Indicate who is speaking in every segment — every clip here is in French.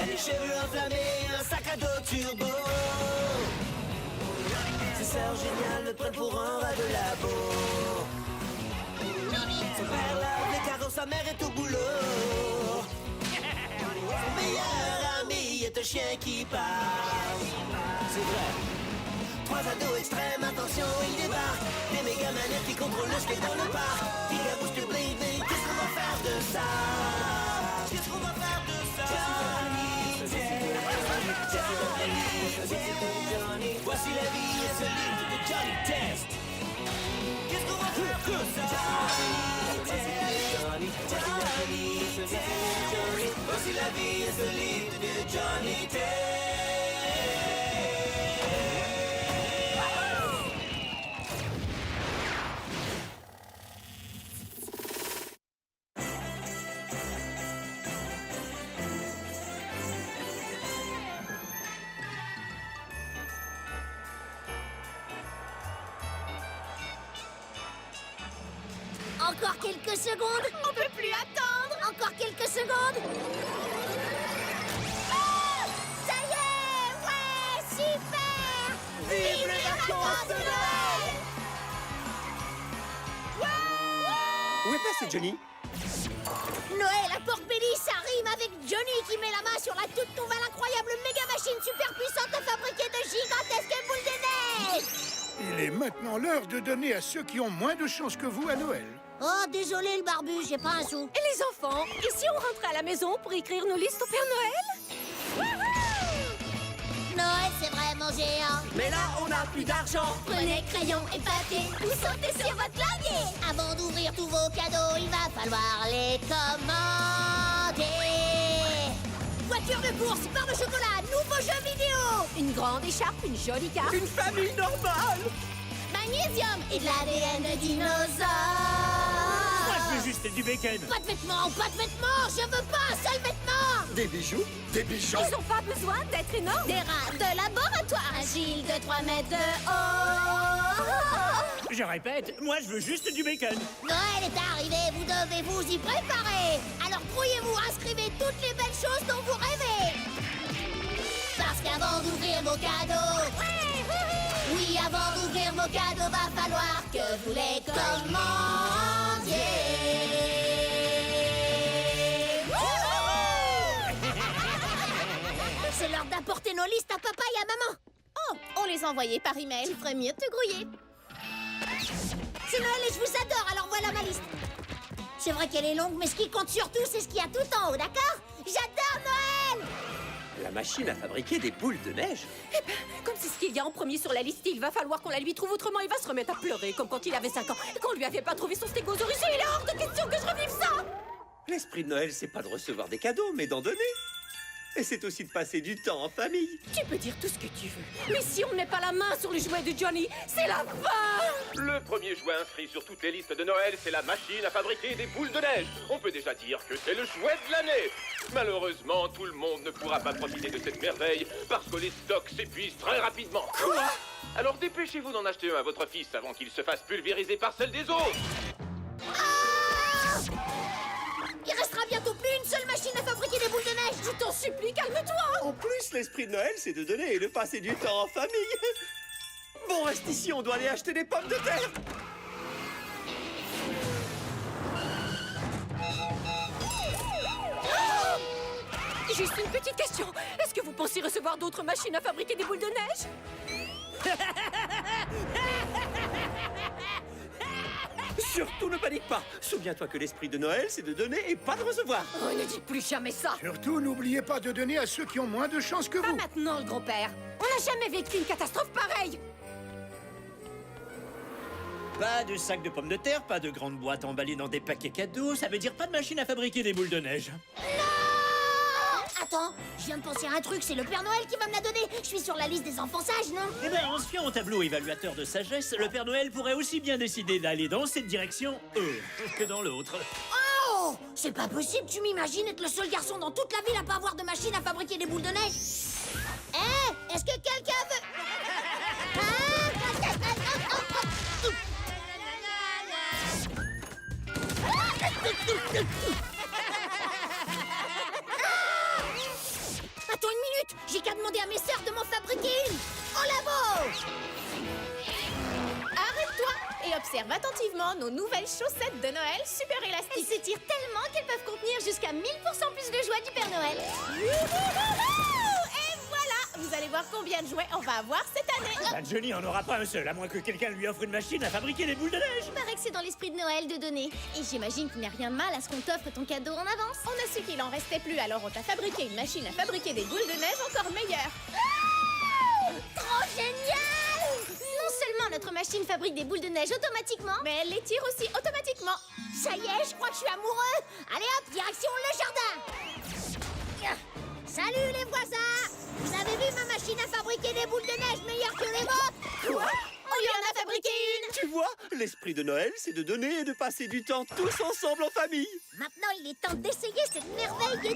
Speaker 1: a les cheveux enflammés, un sac à dos turbo. Ses sœurs géniales le prennent pour un rat de labo. Son père lave les carreaux, sa mère est au boulot. Son meilleur ami est un chien qui parle. C'est vrai. Trois ados extrêmes, attention, ils débarquent. Des méga manettes qui contrôlent le skate dans le parc. Giga Booster Blade, mais qu'est-ce qu'on va faire de ça? Qu'est-ce qu'on va faire de ça? Johnny Test. Voici la vie et ce livre de Johnny Test. Qu'est-ce qu'on va faire de ça? Johnny Test. Voici la vie et ce livre de Johnny Test.
Speaker 2: Encore quelques secondes.
Speaker 3: On peut plus attendre.
Speaker 2: Encore quelques secondes. Ah, ça y est. Ouais, super.
Speaker 1: Vive les vacances de Noël!
Speaker 4: Où est passé Johnny?
Speaker 2: Noël à Port-Pélis, ça rime avec Johnny qui met la main sur la toute nouvelle incroyable méga machine super puissante fabriquée de gigantesques boules de neige.
Speaker 5: Il est maintenant l'heure de donner à ceux qui ont moins de chance que vous à Noël.
Speaker 2: Oh, désolé le barbu, j'ai pas un sou.
Speaker 3: Et les enfants, et si on rentrait à la maison pour écrire nos listes au Père Noël?
Speaker 2: Noël, c'est vraiment géant.
Speaker 1: Mais là, on n'a plus d'argent.
Speaker 2: Prenez crayon et papier ou sautez sur votre clavier. Avant d'ouvrir tous vos cadeaux, il va falloir les commander. Voiture de course, barre de chocolat, nouveau jeu vidéo.
Speaker 3: Une grande écharpe, une jolie carte.
Speaker 1: Une famille normale.
Speaker 2: Magnésium et de l'ADN de dinosaure.
Speaker 6: Moi, je veux juste du bacon.
Speaker 2: Pas de vêtements, pas de vêtements. Je veux pas un seul vêtement.
Speaker 4: Des bijoux? Des bijoux?
Speaker 3: Ils ont pas besoin d'être énormes.
Speaker 2: Des rats de laboratoire. Agile de 3 mètres de haut.
Speaker 6: Je répète, moi, je veux juste du bacon.
Speaker 2: Noël est arrivé, vous devez vous y préparer. Alors grouillez-vous, inscrivez toutes les belles choses dont vous rêvez. Parce qu'avant d'ouvrir vos cadeaux, oui, avant d'ouvrir vos cadeaux, va falloir que vous les commandiez. C'est l'heure d'apporter nos listes à papa et à maman.
Speaker 3: Oh, on les envoyait par email. Tu ferais mieux de te grouiller.
Speaker 2: C'est Noël et je vous adore, alors voilà ma liste. C'est vrai qu'elle est longue, mais ce qui compte surtout, c'est ce qu'il y a tout en haut, d'accord? J'adore Noël!
Speaker 4: La machine à fabriquer des boules de neige?
Speaker 3: Eh ben, comme c'est ce qu'il y a en premier sur la liste, il va falloir qu'on la lui trouve autrement. Il va se remettre à pleurer comme quand il avait 5 ans et qu'on lui avait pas trouvé son stégosaurus. Il est hors de question que je revive ça!
Speaker 4: L'esprit de Noël, c'est pas de recevoir des cadeaux, mais d'en donner. Et c'est aussi de passer du temps en famille.
Speaker 3: Tu peux dire tout ce que tu veux, mais si on ne met pas la main sur le jouet de Johnny, c'est la fin!
Speaker 7: Le premier jouet inscrit sur toutes les listes de Noël, c'est la machine à fabriquer des boules de neige. On peut déjà dire que c'est le jouet de l'année. Malheureusement, tout le monde ne pourra pas profiter de cette merveille parce que les stocks s'épuisent très rapidement. Quoi? Alors dépêchez-vous d'en acheter un à votre fils avant qu'il se fasse pulvériser par celle des autres.
Speaker 2: Il restera bientôt plus une seule machine à fabriquer des boules de neige.
Speaker 3: Je t'en supplie, calme-toi!
Speaker 4: En plus, l'esprit de Noël, c'est de donner et de passer du temps en famille. Bon, reste ici, on doit aller acheter des pommes de terre.
Speaker 3: Juste une petite question. Est-ce que vous pensez recevoir d'autres machines à fabriquer des boules de neige?
Speaker 4: Surtout ne panique pas. Souviens-toi que l'esprit de Noël, c'est de donner et pas de recevoir.
Speaker 3: Oh, ne dites plus jamais ça!
Speaker 5: Surtout, n'oubliez pas de donner à ceux qui ont moins de chance que
Speaker 3: Pas
Speaker 5: vous.
Speaker 3: maintenant, le grand-père! On n'a jamais vécu une catastrophe pareille!
Speaker 6: Pas de sac de pommes de terre, pas de grande boîte emballée dans des paquets cadeaux. Ça veut dire pas de machine à fabriquer des boules de neige.
Speaker 2: Attends, je viens de penser à un truc, c'est le Père Noël qui va me la donner. Je suis sur la liste des enfants sages, non?
Speaker 6: Eh ben, en se fiant au tableau évaluateur de sagesse, le Père Noël pourrait aussi bien décider d'aller dans cette direction que dans l'autre.
Speaker 2: Oh! C'est pas possible, tu m'imagines être le seul garçon dans toute la ville à pas avoir de machine à fabriquer des boules de neige? Eh! Est-ce que quelqu'un veut...
Speaker 8: Observe attentivement nos nouvelles chaussettes de Noël super
Speaker 2: Elles
Speaker 8: élastiques.
Speaker 2: s'étirent tellement qu'elles peuvent contenir jusqu'à 1000% plus de joie du Père Noël.
Speaker 8: Et voilà, vous allez voir combien de jouets on va avoir cette année.
Speaker 6: Bah, Johnny en aura pas un seul, à moins que quelqu'un lui offre une machine à fabriquer des boules de neige.
Speaker 2: Il paraît que c'est dans l'esprit de Noël de donner. Et j'imagine qu'il n'y a rien de mal à ce qu'on t'offre ton cadeau en avance.
Speaker 8: On a su qu'il en restait plus, alors on t'a fabriqué une machine à fabriquer des boules de neige encore meilleures.
Speaker 2: Trop génial! Non seulement notre machine fabrique des boules de neige automatiquement,
Speaker 8: Mais elle les tire aussi automatiquement.
Speaker 2: ça y est, je crois que je suis amoureux. Allez hop, direction le jardin. Salut les voisins! Vous avez vu ma machine à fabriquer des boules de neige meilleures que les vôtres?
Speaker 8: Quoi? On lui en a fabriqué une.
Speaker 4: Tu vois, l'esprit de Noël, c'est de donner et de passer du temps tous ensemble en famille.
Speaker 2: Maintenant, il est temps d'essayer cette merveille de...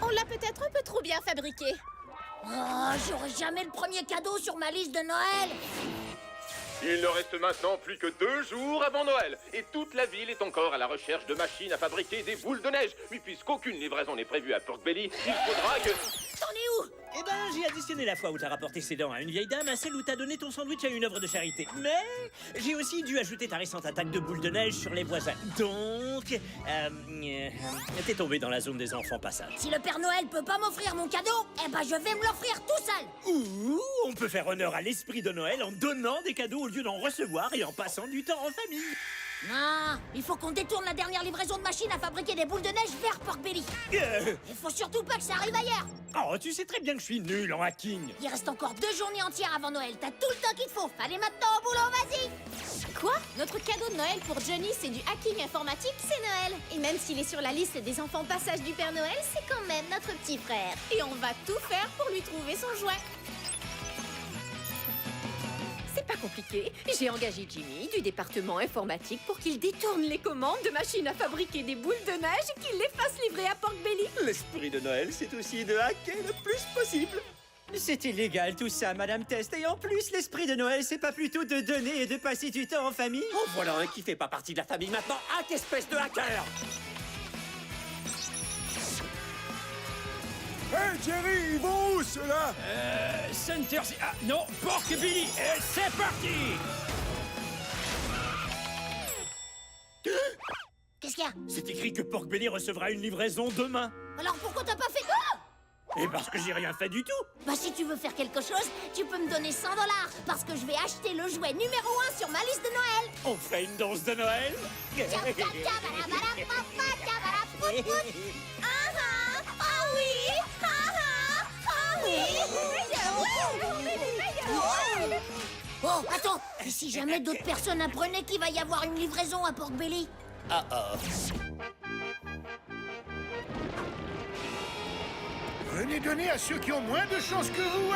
Speaker 8: On l'a peut-être un peu trop bien fabriqué.
Speaker 2: Oh, j'aurai jamais le premier cadeau sur ma liste de Noël.
Speaker 7: Il ne reste maintenant plus que 2 jours avant Noël. Et toute la ville est encore à la recherche de machines à fabriquer des boules de neige. Oui, puisqu'aucune livraison n'est prévue à Pork Belly, il faudra que...
Speaker 2: T'en es où?
Speaker 6: Eh ben, j'ai additionné la fois où t'as rapporté ses dents à une vieille dame à celle où t'as donné ton sandwich à une œuvre de charité. Mais j'ai aussi dû ajouter ta récente attaque de boules de neige sur les voisins. Donc, t'es tombé dans la zone des enfants passage.
Speaker 2: Si le Père Noël peut pas m'offrir mon cadeau, eh ben je vais me l'offrir tout seul.
Speaker 6: Ou on peut faire honneur à l'esprit de Noël en donnant des cadeaux au lieu d'en recevoir et en passant du temps en famille.
Speaker 2: Non, il faut qu'on détourne la dernière livraison de machines à fabriquer des boules de neige vers Pork Belly. Il faut surtout pas que ça arrive ailleurs.
Speaker 6: Oh, tu sais très bien que je suis nul en hacking.
Speaker 2: Il reste encore 2 journées entières avant Noël. T'as tout le temps qu'il te faut. Allez maintenant au boulot, vas-y.
Speaker 8: Quoi? Notre cadeau de Noël pour Johnny, c'est du hacking informatique?
Speaker 2: C'est Noël. Et même s'il est sur la liste des enfants passage du Père Noël, c'est quand même notre petit frère.
Speaker 8: Et on va tout faire pour lui trouver son jouet.
Speaker 3: C'est pas compliqué. J'ai engagé Jimmy du département informatique pour qu'il détourne les commandes de machines à fabriquer des boules de neige et qu'il les fasse livrer à Pork Belly.
Speaker 4: L'esprit de Noël, c'est aussi de hacker le plus possible.
Speaker 9: C'est illégal tout ça, Madame Test. Et en plus, l'esprit de Noël, c'est pas plutôt de donner et de passer du temps en famille?
Speaker 4: En voilà un qui fait pas partie de la famille maintenant. Hack, espèce de hacker!
Speaker 5: Hey Jerry, ils vont où ceux-là?
Speaker 9: Center... Ah, non, Pork Belly. Et c'est parti!
Speaker 2: Qu'est-ce qu'il y a?
Speaker 6: C'est écrit que Pork Belly recevra une livraison demain.
Speaker 2: Alors pourquoi t'as pas fait...
Speaker 6: Et parce que j'ai rien fait du tout.
Speaker 2: Bah si tu veux faire quelque chose, tu peux me donner 100 $, parce que je vais acheter le jouet numéro 1 sur ma liste de Noël.
Speaker 6: On fait une danse de Noël?
Speaker 2: Ah oui! Ah oui! Oh, attends! Et si jamais d'autres personnes apprenaient qu'il va y avoir une livraison à Pork Belly?
Speaker 5: Venez donner à ceux qui ont moins de chance que vous.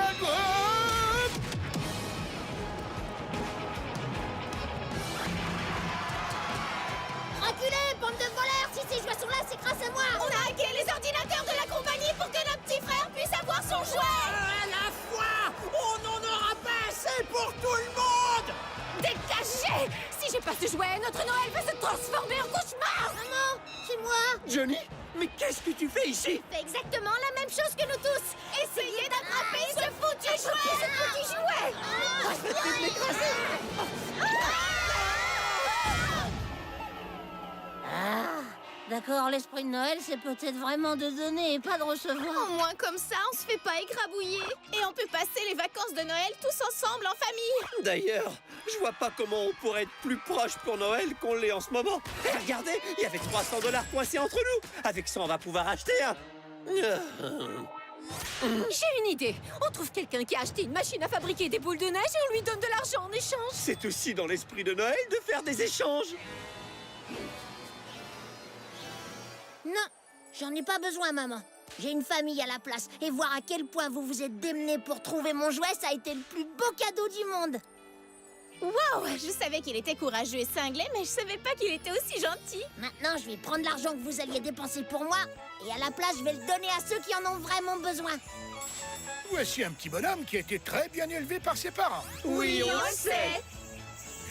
Speaker 2: Reculez, bande de voleurs! Si ces jouets sont là, c'est grâce à moi!
Speaker 8: On a hacké les ordinateurs de la compagnie pour que notre petit frère puisse avoir son jouet.
Speaker 9: À la fois! On n'en aura pas assez pour tout le monde!
Speaker 3: Dégagez! Si j'ai pas ce jouet, notre Noël va se transformer en cauchemar!
Speaker 2: Maman, c'est moi!
Speaker 4: Johnny, mais qu'est-ce que tu fais ici?
Speaker 2: Fais exactement la même chose que nous tous!
Speaker 8: Essayez d'attraper ce foutu jouet.
Speaker 2: Ce petit jouet! Ah, d'accord, l'esprit de Noël, c'est peut-être vraiment de donner et pas de recevoir.
Speaker 8: Au moins comme ça, on se fait pas égrabouiller. Et on peut passer les vacances de Noël tous ensemble en famille.
Speaker 4: D'ailleurs, je vois pas comment on pourrait être plus proche pour Noël qu'on l'est en ce moment. Et regardez, il y avait 300 $ coincés entre nous. Avec ça, on va pouvoir acheter un...
Speaker 3: J'ai une idée. On trouve quelqu'un qui a acheté une machine à fabriquer des boules de neige et on lui donne de l'argent en échange.
Speaker 4: C'est aussi dans l'esprit de Noël de faire des échanges.
Speaker 2: Non, j'en ai pas besoin, maman. J'ai une famille à la place. Et voir à quel point vous vous êtes démenés pour trouver mon jouet, ça a été le plus beau cadeau du monde.
Speaker 8: Waouh, je savais qu'il était courageux et cinglé, mais je savais pas qu'il était aussi gentil.
Speaker 2: Maintenant, je vais prendre l'argent que vous alliez dépenser pour moi, et à la place, je vais le donner à ceux qui en ont vraiment besoin.
Speaker 5: Voici un petit bonhomme qui a été très bien élevé par ses parents.
Speaker 8: Oui, on le sait.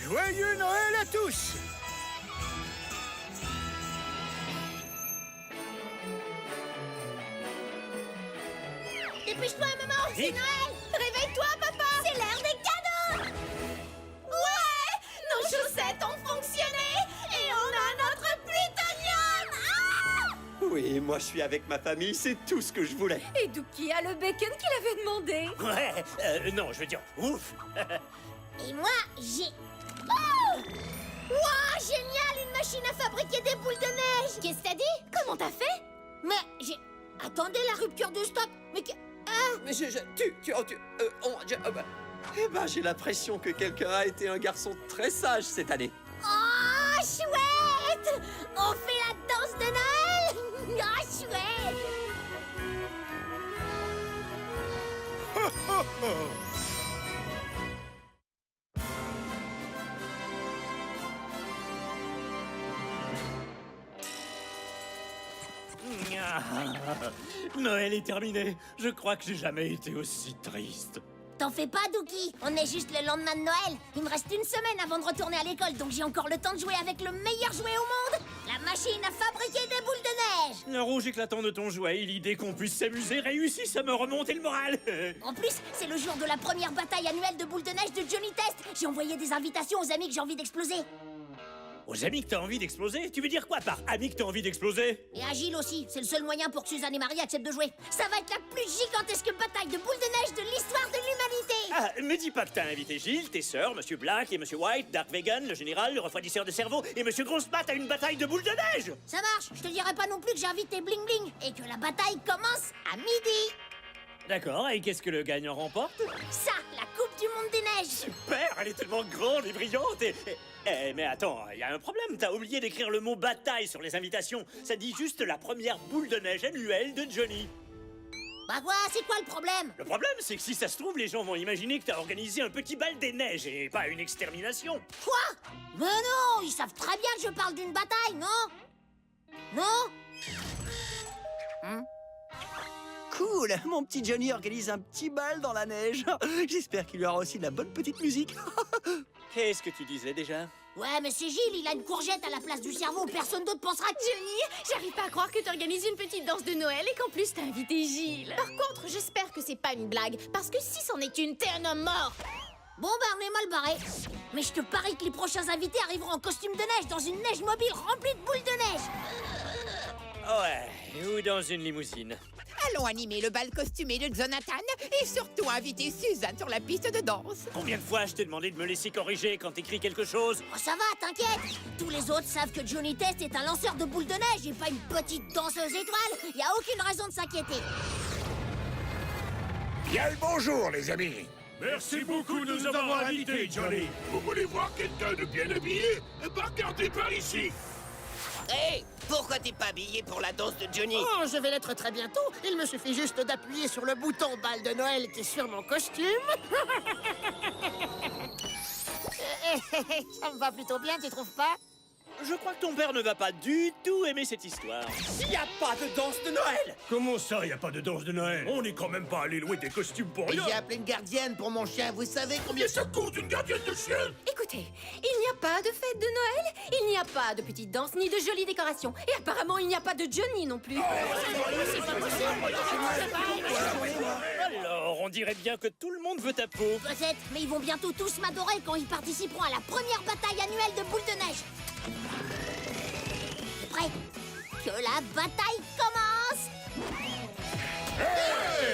Speaker 5: Joyeux Noël à tous!
Speaker 2: Dépêche-toi, maman, c'est
Speaker 6: Vite.
Speaker 2: Noël!
Speaker 8: Réveille-toi, papa.
Speaker 2: C'est l'heure des cadeaux!
Speaker 8: Ouais, nos chaussettes ont fonctionné et on a notre plutonium. Ah!
Speaker 4: Oui, moi je suis avec ma famille, c'est tout ce que je voulais.
Speaker 3: Et Dookie a le bacon qu'il avait demandé.
Speaker 6: Ouais, non, je veux dire, ouf.
Speaker 2: Et moi, j'ai... Oh! Wow, génial, une machine à fabriquer des boules de neige!
Speaker 8: Qu'est-ce que t'as dit?
Speaker 3: Comment t'as fait?
Speaker 2: Mais j'ai... Attendez, la rupture de stock! Mais que...
Speaker 4: Mais eh ben, j'ai l'impression que quelqu'un a été un garçon très sage cette année.
Speaker 2: Oh, chouette! On fait la danse de Noël! Oh, chouette!
Speaker 6: Noël est terminé. Je crois que j'ai jamais été aussi triste.
Speaker 2: T'en fais pas, Dookie. On est juste le lendemain de Noël. Il me reste une semaine avant de retourner à l'école, donc j'ai encore le temps de jouer avec le meilleur jouet au monde, la machine à fabriquer des boules de neige.
Speaker 6: Le rouge éclatant de ton jouet et l'idée qu'on puisse s'amuser réussissent à me remonter le moral.
Speaker 2: En plus, c'est le jour de la première bataille annuelle de boules de neige de Johnny Test. J'ai envoyé des invitations aux amis que j'ai envie d'exploser.
Speaker 6: Aux amis que t'as envie d'exploser? Tu veux dire quoi par amis que t'as envie d'exploser?
Speaker 2: Et Agile aussi, c'est le seul moyen pour que Suzanne et Marie acceptent de jouer. Ça va être la plus gigantesque bataille de boules de neige de l'histoire de l'humanité.
Speaker 6: Ah, me dis pas que t'as invité Gilles, tes sœurs, Monsieur Black et Monsieur White, Dark Vegan, le général, le refroidisseur de cerveau et Monsieur Grossbat à une bataille de boules de neige!
Speaker 2: Ça marche, je te dirai pas non plus que j'ai invité Bling Bling et que la bataille commence à midi.
Speaker 6: D'accord, et qu'est-ce que le gagnant remporte?
Speaker 2: Ça, la Coupe du Monde des Neiges.
Speaker 6: Super, elle est tellement grande et brillante mais attends, il y a un problème, t'as oublié d'écrire le mot bataille sur les invitations. Ça dit juste la première boule de neige annuelle de Johnny.
Speaker 2: Bah quoi, c'est quoi le problème?
Speaker 6: Le problème, c'est que si ça se trouve, les gens vont imaginer que t'as organisé un petit bal des neiges et pas une extermination.
Speaker 2: Quoi? Mais non, ils savent très bien que je parle d'une bataille, non? Non?
Speaker 10: Cool, mon petit Johnny organise un petit bal dans la neige. J'espère qu'il y aura aussi de la bonne petite musique.
Speaker 6: Qu'est-ce que tu disais déjà?
Speaker 2: Ouais, mais c'est Gilles, il a une courgette à la place du cerveau, personne d'autre pensera que...
Speaker 8: Johnny, j'arrive pas à croire que t'organises une petite danse de Noël et qu'en plus t'as invité Gilles. Par contre, j'espère que c'est pas une blague, parce que si c'en est une, t'es un homme mort.
Speaker 2: Bon, bah, on est mal barré. Mais je te parie que les prochains invités arriveront en costume de neige dans une neige mobile remplie de boules de neige.
Speaker 6: Ouais, ou dans une limousine.
Speaker 11: Allons animer le bal costumé de Jonathan et surtout inviter Suzanne sur la piste de danse.
Speaker 6: Combien de fois je t'ai demandé de me laisser corriger quand t'écris quelque chose?
Speaker 2: Oh, ça va, t'inquiète. Tous les autres savent que Johnny Test est un lanceur de boules de neige et pas une petite danseuse étoile. Y a aucune raison de s'inquiéter.
Speaker 5: Bien le bonjour, les amis.
Speaker 12: Merci beaucoup de nous avoir invités, Johnny. Vous voulez voir quelqu'un de bien habillé? Bah, regardez par ici.
Speaker 10: Hé, pourquoi t'es pas habillé pour la danse de Johnny?
Speaker 13: Oh, je vais l'être très bientôt. Il me suffit juste d'appuyer sur le bouton balle de Noël qui est sur mon costume. Ça me va plutôt bien, tu trouves pas?
Speaker 6: Je crois que ton père ne va pas du tout aimer cette histoire.
Speaker 4: Il n'y a pas de danse de Noël!
Speaker 12: Comment ça, y a pas de danse de Noël? On n'est quand même pas allé louer des costumes pour rien.
Speaker 13: J'ai appelé une gardienne pour mon chien. Vous savez combien
Speaker 12: Mais ça coûte une gardienne de chien?
Speaker 3: Écoutez, il n'y a pas de fête de Noël, il n'y a pas de petites danses ni de jolies décorations. Et apparemment, il n'y a pas de Johnny non plus.
Speaker 6: Alors, on dirait bien que tout le monde veut ta peau.
Speaker 2: Peut-être, mais ils vont bientôt tous m'adorer quand ils participeront à la première bataille annuelle de boules de neige. T'es prêt? Que la bataille commence!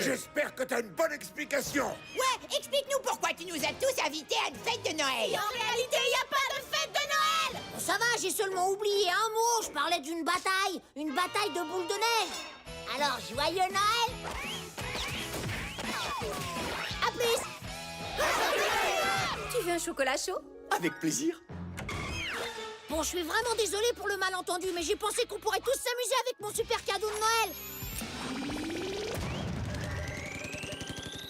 Speaker 5: J'espère que t'as une bonne explication.
Speaker 11: Ouais, explique-nous pourquoi tu nous as tous invités à une fête de Noël.
Speaker 2: En réalité, il n'y a pas de fête de Noël! Bon, ça va, j'ai seulement oublié un mot. Je parlais d'une bataille. Une bataille de boules de neige. Alors, joyeux Noël! À plus!
Speaker 3: Tu veux un chocolat chaud?
Speaker 4: Avec plaisir.
Speaker 2: Bon, je suis vraiment désolée pour le malentendu, mais j'ai pensé qu'on pourrait tous s'amuser avec mon super cadeau de Noël.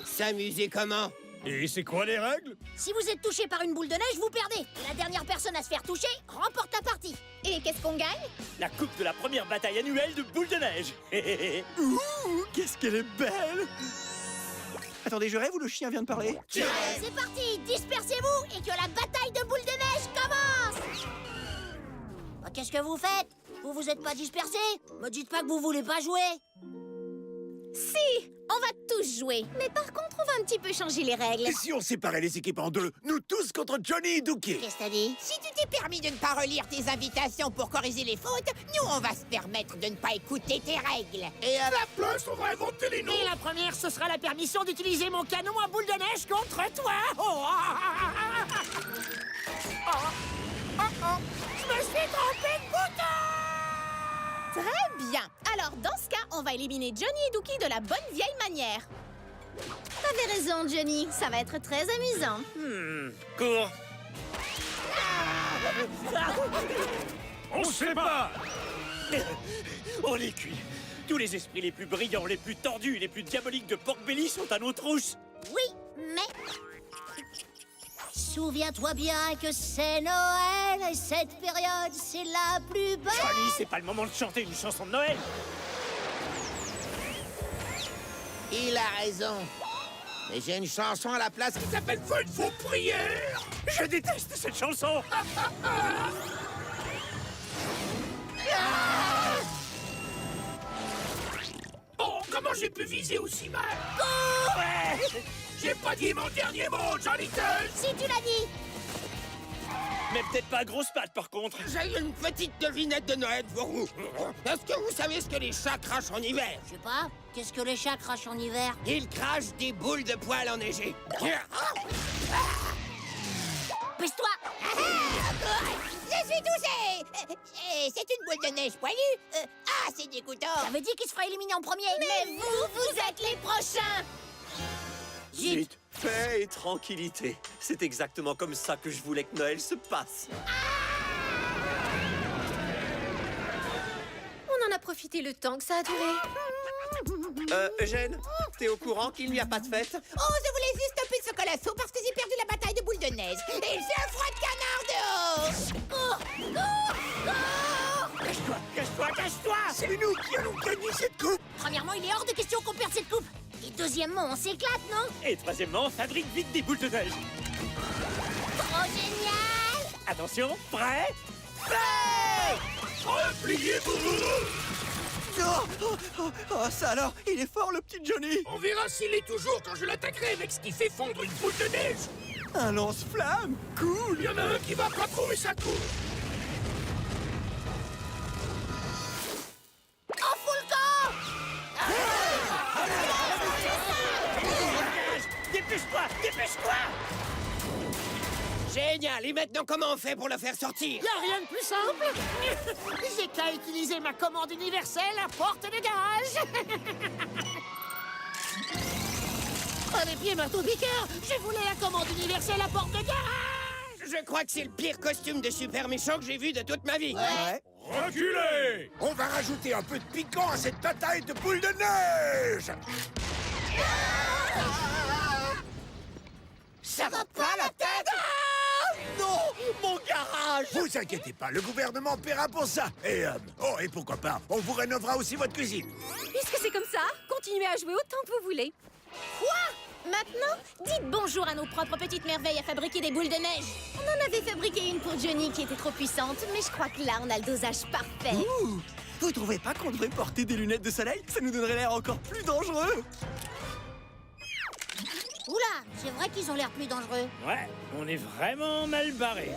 Speaker 10: S'amuser comment?
Speaker 12: Et c'est quoi les règles?
Speaker 2: Si vous êtes touché par une boule de neige, vous perdez. Et la dernière personne à se faire toucher remporte la partie.
Speaker 8: Et qu'est-ce qu'on gagne?
Speaker 6: La coupe de la première bataille annuelle de Boule de Neige.
Speaker 10: Ouh, qu'est-ce qu'elle est belle! Attendez, je rêve ou le chien vient de parler?
Speaker 2: C'est parti, dispersez-vous et que la bataille de boules de neige commence. Qu'est-ce que vous faites? Vous vous êtes pas dispersés? Me dites pas que vous voulez pas jouer.
Speaker 8: Si, on va tous jouer. Mais par contre, on va un petit peu changer les règles.
Speaker 12: Et si on séparait les équipes en deux? Nous tous contre Johnny et Dookie.
Speaker 2: Qu'est-ce que t'as dit?
Speaker 11: Si tu t'es permis de ne pas relire tes invitations pour corriger les fautes, nous, on va se permettre de ne pas écouter tes règles.
Speaker 12: Et à la place, on va inventer les noms.
Speaker 13: Et la première, ce sera la permission d'utiliser mon canon à boule de neige contre toi. Je me suis trompé de bouton.
Speaker 8: Très bien. Alors, dans ce cas, on va éliminer Johnny et Dookie de la bonne vieille manière. T'avais raison, Johnny. Ça va être très amusant.
Speaker 6: Cours.
Speaker 12: On se sépare.
Speaker 6: On est cuit. Tous les esprits les plus brillants, les plus tordus, les plus diaboliques de Pork Belly sont à nos trousses.
Speaker 2: Oui, mais... Souviens-toi bien que c'est Noël et cette période, c'est la plus belle.
Speaker 6: Johnny, c'est pas le moment de chanter une chanson de Noël.
Speaker 13: Il a raison. Mais j'ai une chanson à la place qui s'appelle
Speaker 12: Faites vos prières.
Speaker 6: Je déteste cette chanson.
Speaker 12: Oh, comment j'ai pu viser aussi mal? J'ai pas dit mon dernier mot, Johnny Test.
Speaker 2: Si tu l'as dit.
Speaker 6: Mais peut-être pas à grosse patte, par contre.
Speaker 13: J'ai une petite devinette de Noël pour vous. Est-ce que vous savez ce que les chats crachent en hiver?
Speaker 2: Je sais pas. Qu'est-ce que les chats crachent en hiver?
Speaker 13: Ils crachent des boules de poils enneigées.
Speaker 2: Pèse-toi.
Speaker 11: Je suis touché. C'est une boule de neige poilue. Ah, c'est dégoûtant.
Speaker 2: J'avais dit qu'il se ferait éliminer en premier.
Speaker 8: Mais vous êtes les prochains.
Speaker 4: Zut, paix et tranquillité. C'est exactement comme ça que je voulais que Noël se passe.
Speaker 3: On en a profité le temps que ça a duré.
Speaker 4: Eugène, t'es au courant qu'il n'y a pas de fête?
Speaker 11: Oh, je voulais juste un peu de chocolat chaud parce que j'ai perdu la bataille de boule de neige. Et il fait un froid de canard dehors.
Speaker 6: Cache-toi, cache-toi, cache-toi.
Speaker 12: C'est nous qui allons gagner cette coupe.
Speaker 2: Premièrement, il est hors de question qu'on perde cette coupe. Et deuxièmement, on s'éclate, non?
Speaker 6: Et troisièmement, fabrique vite des boules de neige.
Speaker 2: Trop génial!
Speaker 6: Attention, prêt?
Speaker 12: Repliez-vous.
Speaker 10: Oh, ça alors, il est fort le petit Johnny.
Speaker 12: On verra s'il est toujours quand je l'attaquerai avec ce qui fait fondre une boule de neige.
Speaker 10: Un lance-flamme, cool.
Speaker 12: Il y en a un qui va pas trouver sa coupe.
Speaker 2: En full camp!
Speaker 6: Dépêche-toi, dépêche-toi.
Speaker 13: Génial. Et maintenant, comment on fait pour le faire sortir?
Speaker 14: Y a rien de plus simple. J'ai qu'à utiliser ma commande universelle à porte de garage. Oh, les pieds marteau-piqueur. Je voulais la commande universelle à porte de garage.
Speaker 13: Je crois que c'est le pire costume de super méchant que j'ai vu de toute ma vie.
Speaker 10: Ouais.
Speaker 12: Reculez. On va rajouter un peu de piquant à cette bataille de boules de neige.
Speaker 13: Ça va pas la tête?
Speaker 4: Non, mon garage!
Speaker 12: Vous inquiétez pas, le gouvernement paiera pour ça. Et et pourquoi pas, on vous rénovera aussi votre cuisine.
Speaker 3: Puisque c'est comme ça, continuez à jouer autant que vous voulez.
Speaker 8: Quoi? Maintenant, dites bonjour à nos propres petites merveilles à fabriquer des boules de neige. On en avait fabriqué une pour Johnny qui était trop puissante, mais je crois que là, on a le dosage parfait.
Speaker 10: Ouh, vous trouvez pas qu'on devrait porter des lunettes de soleil? Ça nous donnerait l'air encore plus dangereux.
Speaker 2: Oula, c'est vrai qu'ils ont l'air plus dangereux.
Speaker 6: Ouais, on est vraiment mal barré.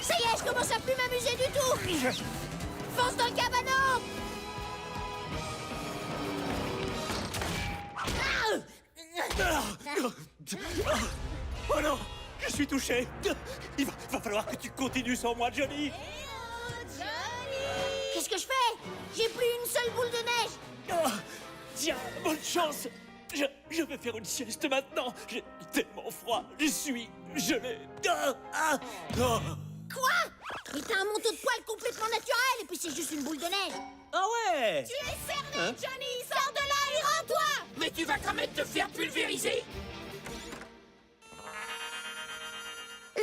Speaker 2: Ça y est, je commence à plus m'amuser du tout. Fonce dans le cabanon.
Speaker 6: Oh non, je suis touché. Il va falloir que tu continues sans moi, Johnny.
Speaker 2: Qu'est-ce que je fais? J'ai plus une seule boule de neige.
Speaker 6: Oh, tiens, bonne chance. Je vais faire une sieste maintenant. J'ai tellement froid. Je suis gelé.
Speaker 2: Quoi? Mais t'as un manteau de poils complètement naturel et puis c'est juste une boule de neige.
Speaker 10: Ah ouais.
Speaker 8: Tu es cerné, Johnny! Sors de là et
Speaker 11: permettre de faire pulvériser.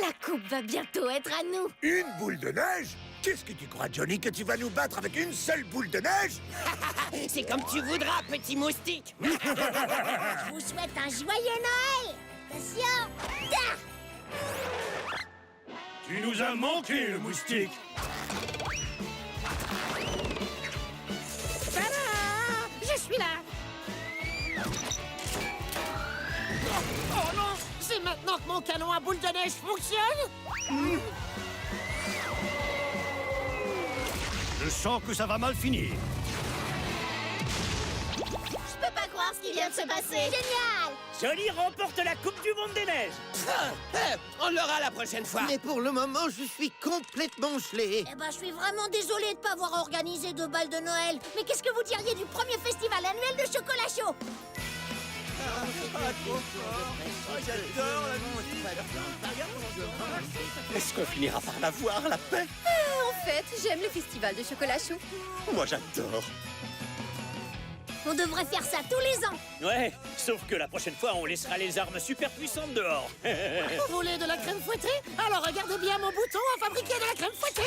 Speaker 8: La coupe va bientôt être à nous.
Speaker 5: Une boule de neige? Qu'est-ce que tu crois, Johnny, que tu vas nous battre avec une seule boule de neige?
Speaker 11: C'est comme tu voudras, petit moustique.
Speaker 2: Je vous souhaite un joyeux Noël. Attention. Ah.
Speaker 12: Tu nous as manqué, le moustique.
Speaker 14: Tada! Je suis là. Oh non! C'est maintenant que mon canon à boule de neige fonctionne?
Speaker 12: Je sens que ça va mal finir.
Speaker 8: Je peux pas croire ce qui vient de se passer.
Speaker 2: Génial.
Speaker 6: Johnny remporte la Coupe du Monde des Neiges.
Speaker 11: On l'aura la prochaine fois.
Speaker 13: Mais pour le moment, je suis complètement gelé.
Speaker 2: Eh ben, je suis vraiment désolée de pas avoir organisé de bal de Noël. Mais qu'est-ce que vous diriez du premier festival annuel de chocolat chaud?
Speaker 4: Est-ce qu'on finira par la voir, la paix?
Speaker 3: En fait, j'aime le festival de chocolat chaud.
Speaker 4: Moi, j'adore.
Speaker 2: On devrait faire ça tous les ans.
Speaker 6: Ouais, sauf que la prochaine fois, on laissera les armes super puissantes dehors.
Speaker 14: Vous voulez de la crème fouettée? Alors regardez bien mon bouton à fabriquer de la crème fouettée.